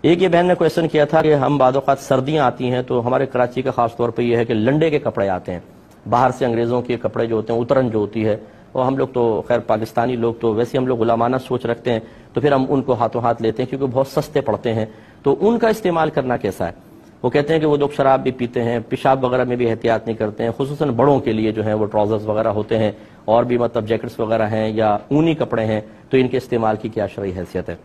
ایک یہ بہن نے کویشچن کیا تھا کہ ہم بعض اوقات سردیاں آتی ہیں تو ہمارے کراچی کا خاص طور پہ یہ ہے کہ لنڈے کے کپڑے آتے ہیں باہر سے، انگریزوں کے کپڑے جو ہوتے ہیں، اترن جو ہوتی ہے، اور ہم لوگ تو خیر پاکستانی لوگ تو ویسے ہم لوگ غلامانہ سوچ رکھتے ہیں، تو پھر ہم ان کو ہاتھوں ہاتھ لیتے ہیں کیونکہ بہت سستے پڑتے ہیں. تو ان کا استعمال کرنا کیسا ہے؟ وہ کہتے ہیں کہ وہ لوگ شراب بھی پیتے ہیں، پیشاب وغیرہ میں بھی احتیاط نہیں کرتے ہیں، خصوصاً بڑوں کے لیے جو ہیں وہ ٹراؤزرز وغیرہ ہوتے ہیں اور بھی مطلب جیکٹس وغیرہ ہیں یا اونی کپڑے ہیں، تو ان کے استعمال کی کیا شرعی حیثیت ہے؟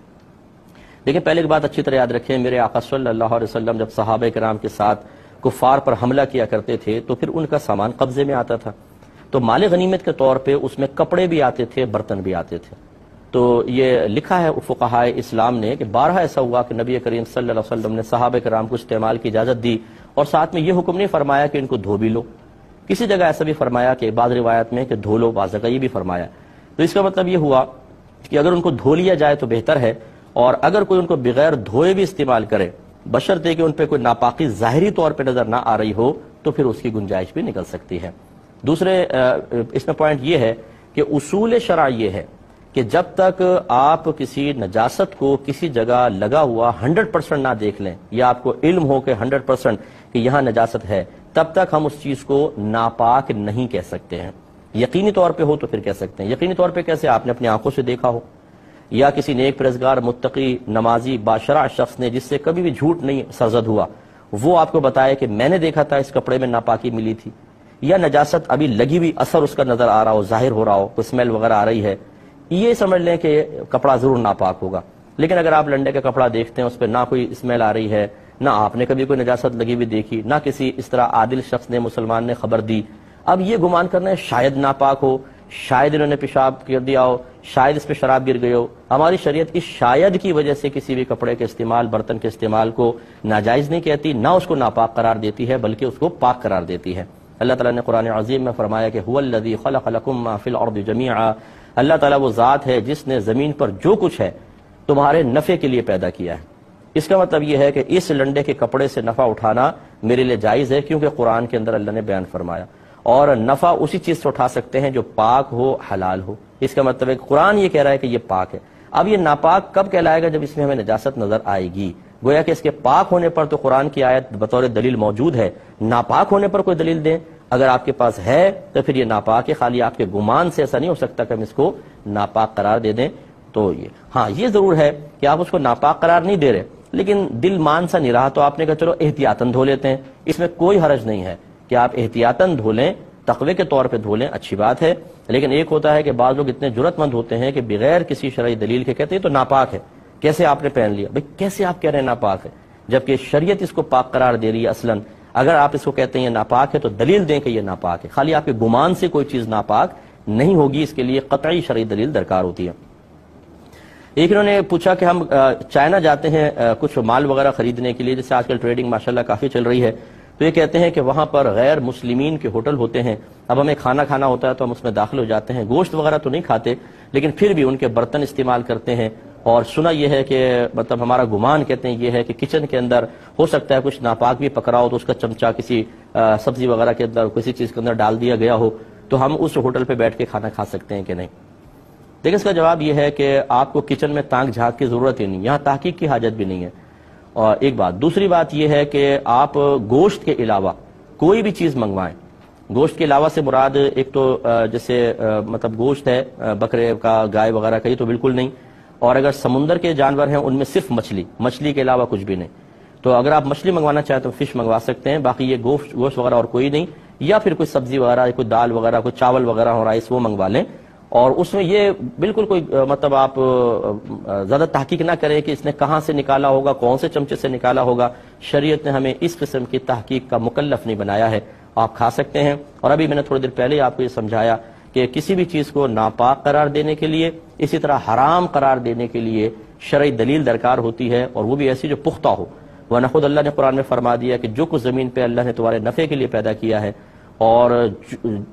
دیکھیں، پہلے ایک بات اچھی طرح یاد رکھیں، میرے آقا صلی اللہ علیہ وسلم جب صحابہ کرام کے ساتھ کفار پر حملہ کیا کرتے تھے تو پھر ان کا سامان قبضے میں آتا تھا، تو مال غنیمت کے طور پہ اس میں کپڑے بھی آتے تھے، برتن بھی آتے تھے. تو یہ لکھا ہے فقہائے اسلام نے کہ بارہا ایسا ہوا کہ نبی کریم صلی اللہ علیہ وسلم نے صحابہ کرام کو استعمال کی اجازت دی، اور ساتھ میں یہ حکم نہیں فرمایا کہ ان کو دھو بھی لو. کسی جگہ ایسا بھی فرمایا کہ بعض روایت میں کہ دھو لو، بعض جگہ یہ بھی فرمایا. تو اس کا مطلب یہ ہوا کہ اگر ان کو دھو لیا جائے تو بہتر ہے، اور اگر کوئی ان کو بغیر دھوئے بھی استعمال کرے بشرطے کہ ان پہ کوئی ناپاکی ظاہری طور پہ نظر نہ آ رہی ہو تو پھر اس کی گنجائش بھی نکل سکتی ہے. دوسرے اس میں پوائنٹ یہ ہے کہ اصول شرع یہ ہے کہ جب تک آپ کسی نجاست کو کسی جگہ لگا ہوا 100% نہ دیکھ لیں یا آپ کو علم ہو کہ 100% کہ یہاں نجاست ہے، تب تک ہم اس چیز کو ناپاک نہیں کہہ سکتے ہیں. یقینی طور پہ ہو تو پھر کہہ سکتے ہیں. یقینی طور پہ کیسے؟ آپ نے اپنی آنکھوں سے دیکھا ہو یا کسی نیک پرہیزگار متقی نمازی باشرع شخص نے جس سے کبھی بھی جھوٹ نہیں سرزد ہوا وہ آپ کو بتائے کہ میں نے دیکھا تھا اس کپڑے میں ناپاکی ملی تھی، یا نجاست ابھی لگی ہوئی اثر اس کا نظر آ رہا ہو، ظاہر ہو رہا ہو، کوئی اسمیل وغیرہ آ رہی ہے، یہ سمجھ لیں کہ کپڑا ضرور ناپاک ہوگا. لیکن اگر آپ لنڈے کا کپڑا دیکھتے ہیں اس پہ نہ کوئی اسمیل آ رہی ہے، نہ آپ نے کبھی کوئی نجاست لگی ہوئی دیکھی، نہ کسی اس طرح عادل شخص نے مسلمان نے خبر دی، اب یہ گمان کرنا ہے شاید ناپاک ہو، شاید انہوں نے پیشاب کر دیا ہو، شاید اس پہ شراب گر گئی ہو. ہماری شریعت اس شاید کی وجہ سے کسی بھی کپڑے کے استعمال، برتن کے استعمال کو ناجائز نہیں کہتی، نہ اس کو ناپاک قرار دیتی ہے بلکہ اس کو پاک قرار دیتی ہے. اللہ تعالیٰ نے قرآن عظیم میں فرمایا کہ هو الذی خلق لکم ما فی الارض جمیعا، اللہ تعالیٰ وہ ذات ہے جس نے زمین پر جو کچھ ہے تمہارے نفع کے لیے پیدا کیا ہے. اس کا مطلب یہ ہے کہ اس لنڈے کے کپڑے سے نفع اٹھانا میرے لیے جائز ہے کیونکہ قرآن کے اندر اللہ نے بیان فرمایا، اور نفع اسی چیز سے اٹھا سکتے ہیں جو پاک ہو، حلال ہو. اس کا مطلب ہے کہ قرآن یہ کہہ رہا ہے کہ یہ پاک ہے. اب یہ ناپاک کب کہلائے گا؟ جب اس میں ہمیں نجاست نظر آئے گی. گویا کہ اس کے پاک ہونے پر تو قرآن کی آیت بطور دلیل موجود ہے، ناپاک ہونے پر کوئی دلیل دیں. اگر آپ کے پاس ہے تو پھر یہ ناپاک ہے، خالی آپ کے گمان سے ایسا نہیں ہو سکتا کہ ہم اس کو ناپاک قرار دے دیں. تو یہ ضرور ہے کہ آپ اس کو ناپاک قرار نہیں دے رہے، لیکن دل مان سا نہیں رہا تو آپ نے کہا چلو احتیاطاً دھو لیتے ہیں. اس میں کوئی حرج نہیں ہے کہ آپ احتیاطاً دھو لیں، تقوی کے طور پہ دھو لیں، اچھی بات ہے. لیکن ایک ہوتا ہے کہ بعض لوگ اتنے جرأت مند ہوتے ہیں کہ بغیر کسی شرعی دلیل کے کہتے ہیں تو ناپاک ہے، کیسے آپ نے پہن لیا؟ بھئی کیسے آپ کہہ رہے ہیں ناپاک ہے جبکہ شریعت اس کو پاک قرار دے رہی ہے اصلاً؟ اگر آپ اس کو کہتے ہیں یہ ناپاک ہے تو دلیل دیں کہ یہ ناپاک ہے. خالی آپ کے گمان سے کوئی چیز ناپاک نہیں ہوگی، اس کے لیے قطعی شرعی دلیل درکار ہوتی ہے. ایک انہوں نے پوچھا کہ ہم چائنا جاتے ہیں کچھ مال وغیرہ خریدنے کے لیے، جیسے آج کل ٹریڈنگ ماشاءاللہ کافی چل رہی ہے، تو یہ کہتے ہیں کہ وہاں پر غیر مسلمین کے ہوٹل ہوتے ہیں. اب ہمیں کھانا کھانا ہوتا ہے تو ہم اس میں داخل ہو جاتے ہیں، گوشت وغیرہ تو نہیں کھاتے لیکن پھر بھی ان کے برتن استعمال کرتے ہیں. اور سنا یہ ہے کہ مطلب ہمارا گمان کہتے ہیں یہ ہے کہ کچن کے اندر ہو سکتا ہے کچھ ناپاک بھی پکڑا ہو تو اس کا چمچہ کسی سبزی وغیرہ کے اندر کسی چیز کے اندر ڈال دیا گیا ہو، تو ہم اس ہوٹل پہ بیٹھ کے کھانا کھا سکتے ہیں کہ نہیں؟ دیکھیں، اس کا جواب یہ ہے کہ آپ کو کچن میں تانک جھانک کی ضرورت ہی نہیں، یہاں تحقیق کی حاجت بھی نہیں ہے. اور ایک بات، دوسری بات یہ ہے کہ آپ گوشت کے علاوہ کوئی بھی چیز منگوائیں. گوشت کے علاوہ سے مراد ایک تو جیسے مطلب گوشت ہے بکرے کا، گائے وغیرہ کا، یہ تو بالکل نہیں. اور اگر سمندر کے جانور ہیں ان میں صرف مچھلی کے علاوہ کچھ بھی نہیں. تو اگر آپ مچھلی منگوانا چاہیں تو فش منگوا سکتے ہیں، باقی یہ گوشت وغیرہ اور کوئی نہیں. یا پھر کوئی سبزی وغیرہ، کوئی دال وغیرہ، کوئی چاول وغیرہ ہو، رائس، وہ منگوا لیں. اور اس میں یہ بالکل کوئی مطلب آپ زیادہ تحقیق نہ کریں کہ اس نے کہاں سے نکالا ہوگا، کون سے چمچے سے نکالا ہوگا. شریعت نے ہمیں اس قسم کی تحقیق کا مکلف نہیں بنایا ہے. آپ کھا سکتے ہیں. اور ابھی میں نے تھوڑی دیر پہلے آپ کو یہ سمجھایا کہ کسی بھی چیز کو ناپاک قرار دینے کے لیے، اسی طرح حرام قرار دینے کے لیے شرعی دلیل درکار ہوتی ہے، اور وہ بھی ایسی جو پختہ ہو. ورنہ خود اللہ نے قرآن میں فرما دیا کہ جو کچھ زمین پہ اللہ نے تمہارے نفع کے لیے پیدا کیا ہے، اور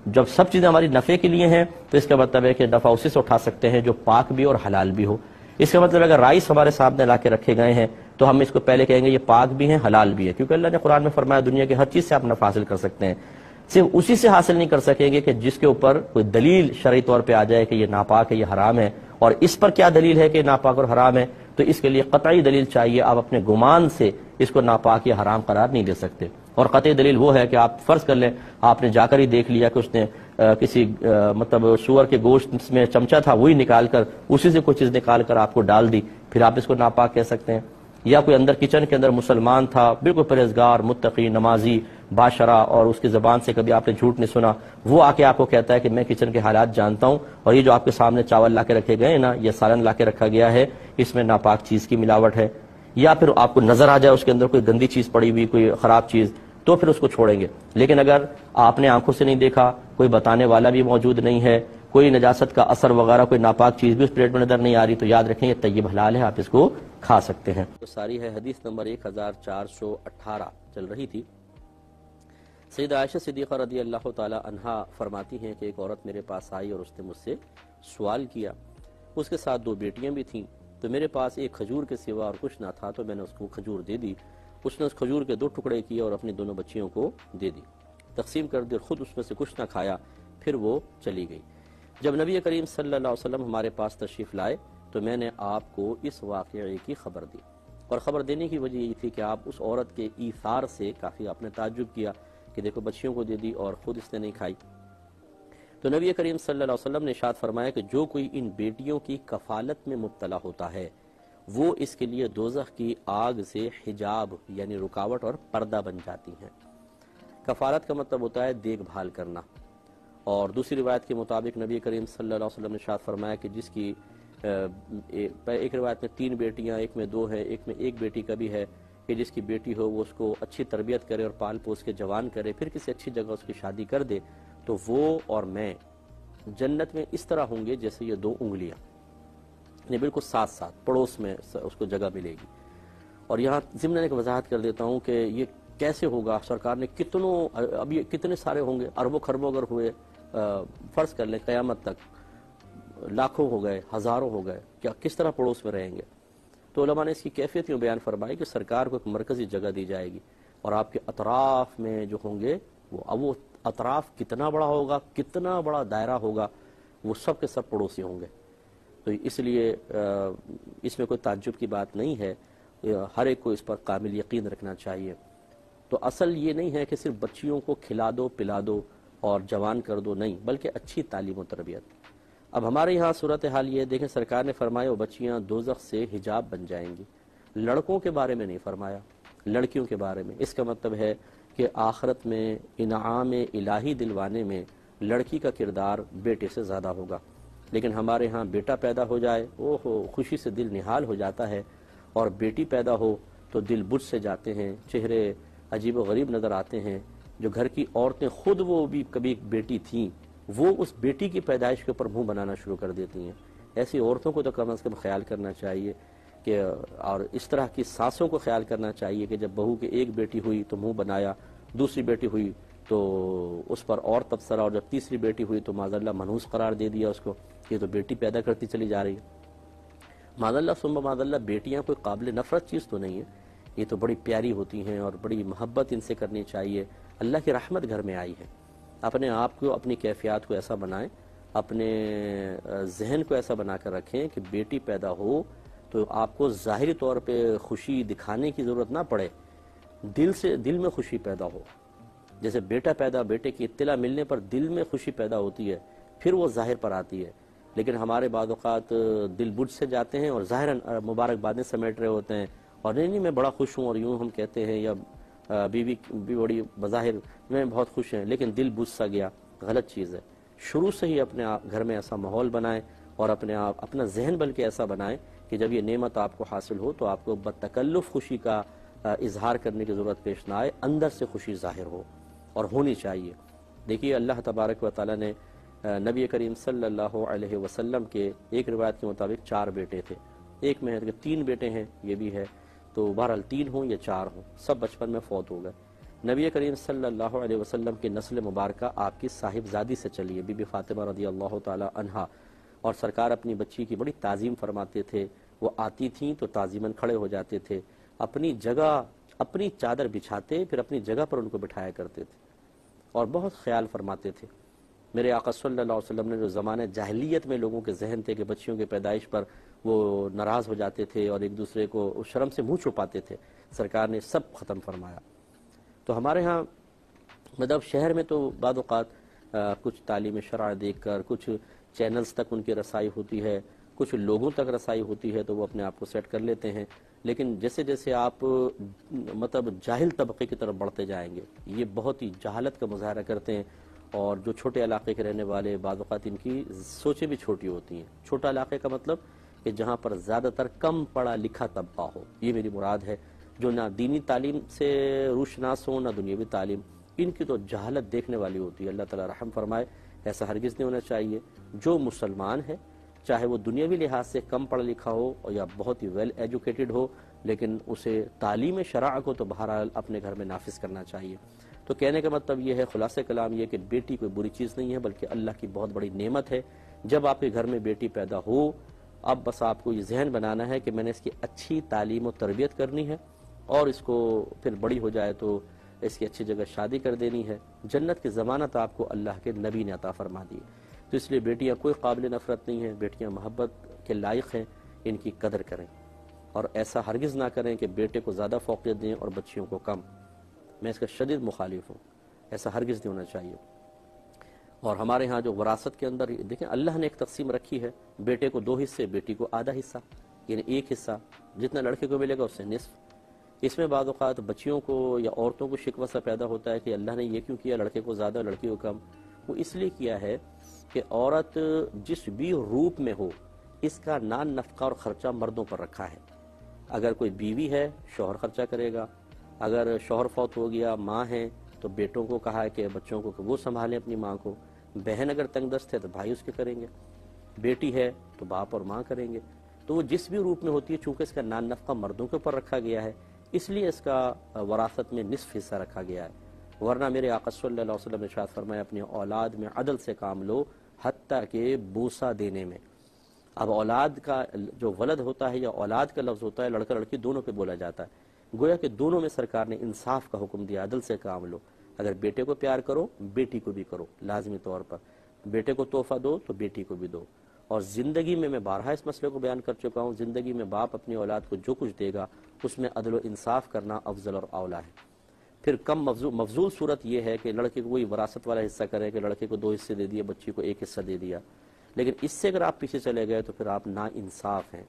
جب سب چیزیں ہماری نفع کے لیے ہیں تو اس کا مطلب ہے کہ نفع اسی سے اٹھا سکتے ہیں جو پاک بھی اور حلال بھی ہو. اس کا مطلب اگر رائس ہمارے سامنے لا کے رکھے گئے ہیں تو ہم اس کو پہلے کہیں گے یہ پاک بھی ہیں، حلال بھی ہے، کیونکہ اللہ نے قرآن میں فرمایا دنیا کی ہر چیز سے آپ نفع حاصل کر سکتے ہیں. صرف اسی سے حاصل نہیں کر سکیں گے کہ جس کے اوپر کوئی دلیل شرعی طور پہ آ جائے کہ یہ ناپاک ہے، یہ حرام ہے. اور اس پر کیا دلیل ہے کہ ناپاک اور حرام ہے؟ تو اس کے لیے قطعی دلیل چاہیے. آپ اپنے گمان سے اس کو ناپاک یا حرام قرار نہیں دے سکتے. اور قطعی دلیل وہ ہے کہ آپ فرض کر لیں آپ نے جا کر ہی دیکھ لیا کہ اس نے کسی مطلب سور کے گوشت میں چمچہ تھا وہی نکال کر اسی سے کوئی چیز نکال کر آپ کو ڈال دی, پھر آپ اس کو ناپاک کہہ سکتے ہیں. یا کوئی اندر کچن کے اندر مسلمان تھا, بالکل پرہیزگار, متقی, نمازی, باشرہ, اور اس کی زبان سے کبھی آپ نے جھوٹ نہیں سنا, وہ آ کے آپ کو کہتا ہے کہ میں کچن کے حالات جانتا ہوں اور یہ جو آپ کے سامنے چاول لا کے رکھے گئے نا, یہ سالن لا کے رکھا گیا ہے, اس میں ناپاک چیز کی ملاوٹ ہے. یا پھر آپ کو نظر آ جائے اس کے اندر کوئی گندی چیز پڑی ہوئی, کوئی خراب چیز, تو پھر اس کو چھوڑیں گے. لیکن اگر آپ نے آنکھوں سے نہیں دیکھا, کوئی بتانے والا بھی موجود نہیں ہے, کوئی نجاست کا اثر وغیرہ, کوئی ناپاک چیز بھی اس پلیٹ میں نظر نہیں آ رہی, تو یاد رکھیں یہ طیب حلال ہے, آپ اس کو کھا سکتے ہیں. تو ساری ہے حدیث نمبر 1418 چل رہی تھی. سیدہ عائشہ صدیقہ رضی اللہ تعالی عنہا فرماتی ہیں کہ ایک عورت میرے پاس آئی اور اس نے مجھ سے سوال کیا. اس کے ساتھ 2 بیٹیاں بھی تھیں, تو میرے پاس ایک کھجور کے سوا اور کچھ نہ تھا, تو میں نے اس کو کھجور دے دی. اس نے اس کھجور کے 2 ٹکڑے کیے اور اپنی دونوں بچیوں کو دے دی, تقسیم کر دی, خود اس میں سے کچھ نہ کھایا, پھر وہ چلی گئی. جب نبی کریم صلی اللہ علیہ وسلم ہمارے پاس تشریف لائے تو میں نے آپ کو اس واقعے کی خبر دی, اور خبر دینے کی وجہ یہ تھی کہ آپ اس عورت کے ایثار سے کافی آپ نے تعجب کیا کہ دیکھو بچیوں کو دے دی اور خود اس نے نہیں کھائی. تو نبی کریم صلی اللہ علیہ وسلم نے ارشاد فرمایا کہ جو کوئی ان بیٹیوں کی کفالت میں مبتلا ہوتا ہے وہ اس کے لیے دوزخ کی آگ سے حجاب یعنی رکاوٹ اور پردہ بن جاتی ہیں. کفالت کا مطلب ہوتا ہے دیکھ بھال کرنا, اور دوسری روایت کے مطابق نبی کریم صلی اللہ علیہ وسلم نے ارشاد فرمایا کہ جس کی ایک روایت میں 3 بیٹیاں, ایک میں 2 ہے, ایک میں 1 بیٹی کا بھی ہے, کہ جس کی بیٹی ہو وہ اس کو اچھی تربیت کرے اور پال پوس کے جوان کرے, پھر کسی اچھی جگہ اس کی شادی کر دے, تو وہ اور میں جنت میں اس طرح ہوں گے جیسے یہ 2 انگلیاں, یعنی بالکل ساتھ ساتھ پڑوس میں اس کو جگہ ملے گی. اور یہاں ضمن ایک وضاحت کر دیتا ہوں کہ یہ کیسے ہوگا. سرکار نے اب یہ کتنے سارے ہوں گے, اربوں خربوں اگر ہوئے, فرض کر لیں قیامت تک لاکھوں ہو گئے, ہزاروں ہو گئے, کیا کس طرح پڑوس میں رہیں گے. تو علماء نے اس کی کیفیت یوں بیان فرمائی کہ سرکار کو ایک مرکزی جگہ دی جائے گی, اور آپ کے اطراف میں جو ہوں گے وہ اطراف کتنا بڑا ہوگا, کتنا بڑا دائرہ ہوگا, وہ سب کے سب پڑوسی ہوں گے. تو اس لیے اس میں کوئی تعجب کی بات نہیں ہے, ہر ایک کو اس پر کامل یقین رکھنا چاہیے. تو اصل یہ نہیں ہے کہ صرف بچیوں کو کھلا دو پلا دو اور جوان کر دو, نہیں, بلکہ اچھی تعلیم و تربیت. اب ہمارے یہاں صورتحال یہ دیکھیں, سرکار نے فرمایا وہ بچیاں دوزخ سے حجاب بن جائیں گی. لڑکوں کے بارے میں نہیں فرمایا, لڑکیوں کے بارے میں. اس کا مطلب ہے کہ آخرت میں انعام الہی دلوانے میں لڑکی کا کردار بیٹے سے زیادہ ہوگا. لیکن ہمارے ہاں بیٹا پیدا ہو جائے, اوہو خوشی سے دل نہال ہو جاتا ہے, اور بیٹی پیدا ہو تو دل بجھ سے جاتے ہیں, چہرے عجیب و غریب نظر آتے ہیں. جو گھر کی عورتیں خود وہ بھی کبھی ایک بیٹی تھیں, وہ اس بیٹی کی پیدائش کے اوپر منہ بنانا شروع کر دیتی ہیں. ایسی عورتوں کو تو کم از کم خیال کرنا چاہیے کہ, اور اس طرح کی ساسوں کو خیال کرنا چاہیے کہ جب بہو کے ایک بیٹی ہوئی تو منہ بنایا, دوسری بیٹی ہوئی تو اس پر اور تبصرہ, اور جب تیسری بیٹی ہوئی تو معاذاللہ منحوس قرار دے دیا اس کو, یہ تو بیٹی پیدا کرتی چلی جا رہی ہے. معاذاللہ ثم معاذاللہ بیٹیاں کوئی قابل نفرت چیز تو نہیں ہے, یہ تو بڑی پیاری ہوتی ہیں اور بڑی محبت ان سے کرنی چاہیے. اللہ کی رحمت گھر میں آئی ہے. اپنے آپ کو, اپنی کیفیات کو ایسا بنائیں, اپنے ذہن کو ایسا بنا کر رکھیں کہ بیٹی پیدا ہو تو آپ کو ظاہری طور پہ خوشی دکھانے کی ضرورت نہ پڑے, دل میں خوشی پیدا ہو. جیسے بیٹا پیدا, بیٹے کی اطلاع ملنے پر دل میں خوشی پیدا ہوتی ہے, پھر وہ ظاہر پر آتی ہے. لیکن ہمارے بعض اوقات دل بجھ سے جاتے ہیں اور ظاہراً مبارکبادیں سمیٹ رہے ہوتے ہیں, اور نہیں میں بڑا خوش ہوں, اور یوں ہم کہتے ہیں, یا بیوی بھی بڑی بظاہر میں بہت خوش ہیں, لیکن دل بجھ سا گیا, غلط چیز ہے. شروع سے ہی اپنے گھر میں ایسا ماحول بنائیں, اور اپنا ذہن بلکہ ایسا بنائیں کہ جب یہ نعمت آپ کو حاصل ہو تو آپ کو بتکلف خوشی کا اظہار کرنے کی ضرورت پیش نہ آئے, اندر سے خوشی ظاہر ہو, اور ہونی چاہیے. دیکھیے اللہ تبارک و تعالیٰ نے نبی کریم صلی اللہ علیہ وسلم کے ایک روایت کے مطابق 4 بیٹے تھے, ایک میں ہے کہ 3 بیٹے ہیں, یہ بھی ہے, تو بہرحال 3 ہوں یا 4 ہوں, سب بچپن میں فوت ہو گئے. نبی کریم صلی اللہ علیہ وسلم کی نسل مبارکہ آپ کی صاحبزادی سے چلی ہے, بی بی فاطمہ رضی اللہ تعالی عنہا, اور سرکار اپنی بچی کی بڑی تعظیم فرماتے تھے. وہ آتی تھیں تو تعظیماً کھڑے ہو جاتے تھے, اپنی جگہ اپنی چادر بچھاتے, پھر اپنی جگہ پر ان کو بٹھایا کرتے تھے, اور بہت خیال فرماتے تھے. میرے آقا صلی اللہ علیہ وسلم نے جو زمانے جاہلیت میں لوگوں کے ذہن تھے کہ بچیوں کے پیدائش پر وہ ناراض ہو جاتے تھے اور ایک دوسرے کو شرم سے منہ چھپاتے تھے، سرکار نے سب ختم فرمایا۔ تو ہمارے ہاں مطلب شہر میں تو بعض اوقات کچھ تعلیم شرع دیکھ کر کچھ چینلز تک ان کی رسائی ہوتی ہے، کچھ لوگوں تک رسائی ہوتی ہے تو وہ اپنے آپ کو سیٹ کر لیتے ہیں، لیکن جیسے جیسے آپ مطلب جاہل طبقے کی طرف بڑھتے جائیں گے، یہ بہت ہی جہالت کا مظاہرہ کرتے ہیں، اور جو چھوٹے علاقے کے رہنے والے بعض اوقات ان کی سوچیں بھی چھوٹی ہوتی ہیں۔ چھوٹا علاقے کا مطلب کہ جہاں پر زیادہ تر کم پڑھا لکھا طبقہ ہو، یہ میری مراد ہے، جو نہ دینی تعلیم سے روشناس ہو نہ دنیاوی تعلیم، ان کی تو جہالت دیکھنے والی ہوتی ہے۔ اللہ تعالی رحم فرمائے، ایسا ہرگز نہیں ہونا چاہیے۔ جو مسلمان ہے چاہے وہ دنیاوی لحاظ سے کم پڑھا لکھا ہو یا بہت ہی ویل ایجوکیٹڈ ہو، لیکن اسے تعلیم شرع کو تو بہرحال اپنے گھر میں نافذ کرنا چاہیے۔ تو کہنے کا مطلب یہ ہے، خلاصہ کلام یہ کہ بیٹی کوئی بری چیز نہیں ہے بلکہ اللہ کی بہت بڑی نعمت ہے۔ جب آپ کے گھر میں بیٹی پیدا ہو، اب بس آپ کو یہ ذہن بنانا ہے کہ میں نے اس کی اچھی تعلیم و تربیت کرنی ہے، اور اس کو پھر بڑی ہو جائے تو اس کی اچھی جگہ شادی کر دینی ہے۔ جنت کی ضمانت آپ کو اللہ کے نبی نے عطا فرما دی، تو اس لیے بیٹیاں کوئی قابل نفرت نہیں ہیں، بیٹیاں محبت کے لائق ہیں، ان کی قدر کریں، اور ایسا ہرگز نہ کریں کہ بیٹے کو زیادہ فوقیت دیں اور بچیوں کو کم۔ میں اس کا شدید مخالف ہوں، ایسا ہرگز نہیں ہونا چاہیے۔ اور ہمارے ہاں جو وراثت کے اندر دیکھیں اللہ نے ایک تقسیم رکھی ہے، بیٹے کو 2 حصے، بیٹی کو آدھا حصہ، یعنی 1 حصہ جتنا لڑکے کو ملے گا اس سے نصف۔ اس میں بعض اوقات بچیوں کو یا عورتوں کو شکوہ سا پیدا ہوتا ہے کہ اللہ نے یہ کیوں کیا، لڑکے کو زیادہ لڑکی کو کم۔ وہ اس لیے کیا ہے کہ عورت جس بھی روپ میں ہو، اس کا نان نفقہ اور خرچہ مردوں پر رکھا ہے۔ اگر کوئی بیوی ہے شوہر خرچہ کرے گا، اگر شوہر فوت ہو گیا، ماں ہے تو بیٹوں کو کہا ہے کہ بچوں کو کہ وہ سنبھالیں اپنی ماں کو، بہن اگر تنگ دست ہے تو بھائی اس کے کریں گے، بیٹی ہے تو باپ اور ماں کریں گے۔ تو وہ جس بھی روپ میں ہوتی ہے، چونکہ اس کا نان نفقہ مردوں کے اوپر رکھا گیا ہے، اس لیے اس کا وراثت میں نصف حصہ رکھا گیا ہے۔ ورنہ میرے آقا صلی اللہ علیہ وسلم نے ارشاد فرمایا اپنی اولاد میں عدل سے کام لو، حتیٰ کہ بوسہ دینے میں۔ اب اولاد کا جو ولد ہوتا ہے یا اولاد کا لفظ ہوتا ہے، لڑکا لڑکی دونوں پہ بولا جاتا ہے، گویا کہ دونوں میں سرکار نے انصاف کا حکم دیا، عدل سے کام لو۔ اگر بیٹے کو پیار کرو، بیٹی کو بھی کرو، لازمی طور پر بیٹے کو تحفہ دو تو بیٹی کو بھی دو۔ اور زندگی میں بارہا اس مسئلے کو بیان کر چکا ہوں، زندگی میں باپ اپنی اولاد کو جو کچھ دے گا اس میں عدل و انصاف کرنا افضل اور اولا ہے۔ پھر کم مفضول صورت یہ ہے کہ لڑکے کو وہی وراثت والا حصہ کرے کہ لڑکے کو 2 حصے دے دیا، بچی کو 1 حصہ دے دیا، لیکن اس سے اگر آپ پیچھے چلے گئے تو پھر آپ نا انصاف ہیں،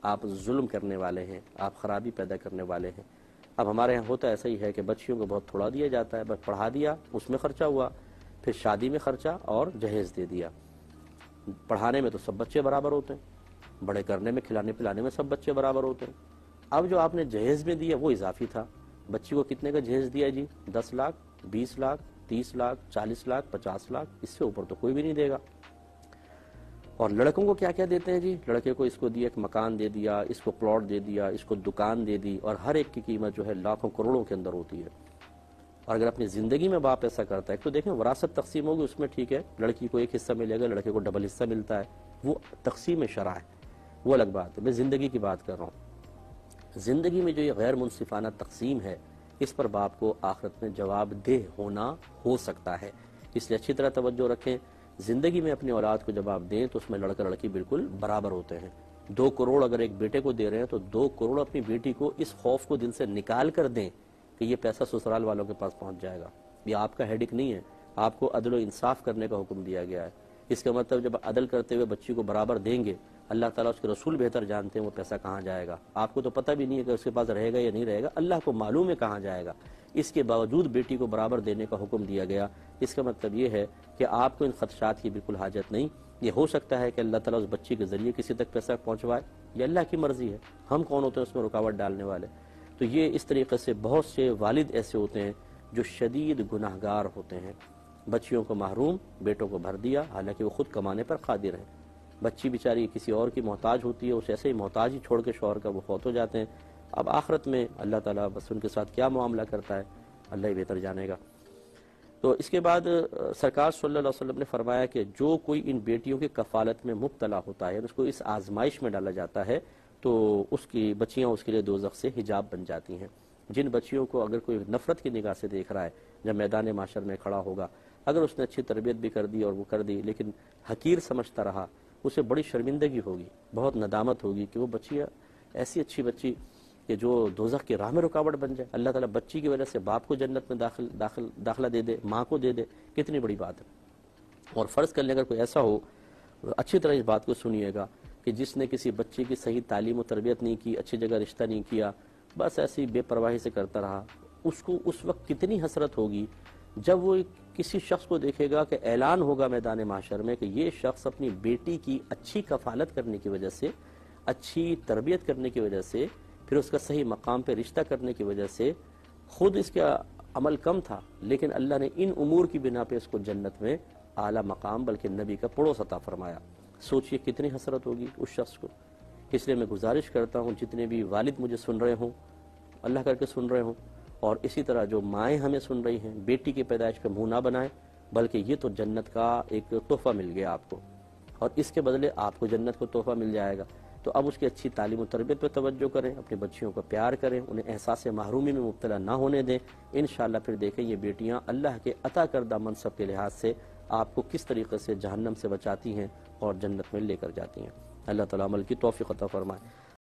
آپ ظلم کرنے والے ہیں، آپ خرابی پیدا کرنے والے ہیں۔ اب ہمارے ہاں ہوتا ایسا ہی ہے کہ بچیوں کو بہت تھوڑا دیا جاتا ہے، بس پڑھا دیا، اس میں خرچہ ہوا، پھر شادی میں خرچہ اور جہیز دے دیا۔ پڑھانے میں تو سب بچے برابر ہوتے ہیں، بڑے کرنے میں، کھلانے پلانے میں سب بچے برابر ہوتے ہیں۔ اب جو آپ نے جہیز میں دیا وہ اضافی تھا۔ بچی کو کتنے کا جہیز دیا جی؟ 10 لاکھ، 20 لاکھ، 30 لاکھ، 40 لاکھ، 50 لاکھ، اس سے اوپر تو کوئی بھی نہیں دے گا۔ اور لڑکوں کو کیا کیا دیتے ہیں جی؟ لڑکے کو اس کو دیا، ایک مکان دے دیا، اس کو پلاٹ دے دیا، اس کو دکان دے دی، اور ہر ایک کی قیمت جو ہے لاکھوں کروڑوں کے اندر ہوتی ہے۔ اور اگر اپنی زندگی میں باپ ایسا کرتا ہے تو دیکھیں وراثت تقسیم ہوگی، اس میں ٹھیک ہے لڑکی کو 1 حصہ ملے گا، لڑکے کو ڈبل حصہ ملتا ہے، وہ تقسیم شرع ہے، وہ الگ بات ہے۔ میں زندگی کی بات کر رہا ہوں۔ زندگی میں جو یہ غیر منصفانہ تقسیم ہے، اس پر باپ کو آخرت میں جواب دہ ہونا ہو سکتا ہے، اس لیے اچھی طرح توجہ رکھیں۔ زندگی میں اپنی اولاد کو جواب دیں تو اس میں لڑکا لڑکی بالکل برابر ہوتے ہیں۔ 2 کروڑ اگر ایک بیٹے کو دے رہے ہیں تو 2 کروڑ اپنی بیٹی کو اس خوف کو دل سے نکال کر دیں کہ یہ پیسہ سسرال والوں کے پاس پہنچ جائے گا، یہ آپ کا ہیڈک نہیں ہے، آپ کو عدل و انصاف کرنے کا حکم دیا گیا ہے۔ اس کا مطلب جب عدل کرتے ہوئے بچی کو برابر دیں گے، اللہ تعالیٰ اس کے رسول بہتر جانتے ہیں وہ پیسہ کہاں جائے گا، آپ کو تو پتہ بھی نہیں ہے کہ اس کے پاس رہے گا یا نہیں رہے گا، اللہ کو معلوم ہے کہاں جائے گا۔ اس کے باوجود بیٹی کو برابر دینے کا حکم دیا گیا، اس کا مطلب یہ ہے کہ آپ کو ان خدشات کی بالکل حاجت نہیں۔ یہ ہو سکتا ہے کہ اللہ تعالیٰ اس بچی کے ذریعے کسی تک پیسہ پہنچوائے، یہ اللہ کی مرضی ہے، ہم کون ہوتے ہیں اس میں رکاوٹ ڈالنے والے۔ تو یہ اس طریقے سے بہت سے والد ایسے ہوتے ہیں جو شدید گناہگار ہوتے ہیں، بچیوں کو محروم، بیٹوں کو بھر دیا، حالانکہ وہ خود کمانے پر قادر ہیں۔ بچی بیچاری کسی اور کی محتاج ہوتی ہے، اسے ایسے ہی محتاج ہی چھوڑ کے شوہر کا وہ فوت ہو جاتے ہیں۔ اب آخرت میں اللہ تعالیٰ بس ان کے ساتھ کیا معاملہ کرتا ہے اللہ ہی بہتر جانے گا۔ تو اس کے بعد سرکار صلی اللہ علیہ وسلم نے فرمایا کہ جو کوئی ان بیٹیوں کی کفالت میں مبتلا ہوتا ہے، اس کو اس آزمائش میں ڈالا جاتا ہے تو اس کی بچیاں اس کے لیے دوزخ سے حجاب بن جاتی ہیں۔ جن بچیوں کو اگر کوئی نفرت کی نگاہ سے دیکھ رہا ہے، جب میدان معاشر میں کھڑا ہوگا اگر اس نے اچھی تربیت بھی کر دی اور وہ کر دی لیکن حقیر سمجھتا رہا، اسے بڑی شرمندگی ہوگی، بہت ندامت ہوگی کہ وہ بچی ایسی اچھی بچی کہ جو دوزخ کی راہ میں رکاوٹ بن جائے، اللہ تعالیٰ بچی کی وجہ سے باپ کو جنت میں داخلہ دے دے، ماں کو دے دے، کتنی بڑی بات ہے۔ اور فرض کر لیں اگر کوئی ایسا ہو، اچھی طرح اس بات کو سنیے گا، کہ جس نے کسی بچے کی صحیح تعلیم و تربیت نہیں کی، اچھی جگہ رشتہ نہیں کیا، بس ایسی بے پرواہی سے کرتا رہا، اس کو اس وقت کتنی حسرت ہوگی جب وہ کسی شخص کو دیکھے گا کہ اعلان ہوگا میدان محشر میں کہ یہ شخص اپنی بیٹی کی اچھی کفالت کرنے کی وجہ سے، اچھی تربیت کرنے کی وجہ سے، پھر اس کا صحیح مقام پہ رشتہ کرنے کی وجہ سے، خود اس کا عمل کم تھا لیکن اللہ نے ان امور کی بنا پہ اس کو جنت میں اعلیٰ مقام بلکہ نبی کا پڑوس عطا فرمایا۔ سوچئے کتنی حسرت ہوگی اس شخص کو۔ اس لیے میں گزارش کرتا ہوں جتنے بھی والد مجھے سن رہے ہوں، اللہ کر کے سن رہے ہوں، اور اسی طرح جو مائیں ہمیں سن رہی ہیں، بیٹی کی پیدائش پہ منہ نہ بنائیں، بلکہ یہ تو جنت کا ایک تحفہ مل گیا آپ کو، اور اس کے بدلے آپ کو جنت کو تحفہ مل جائے گا۔ تو اب اس کی اچھی تعلیم و تربیت پہ توجہ کریں، اپنی بچیوں کو پیار کریں، انہیں احساس محرومی میں مبتلا نہ ہونے دیں۔ انشاءاللہ پھر دیکھیں یہ بیٹیاں اللہ کے عطا کردہ منصب کے لحاظ سے آپ کو کس طریقے سے جہنم سے بچاتی ہیں اور جنت میں لے کر جاتی ہیں۔ اللہ تعالیٰ عمل کی توفیق عطا فرمائے۔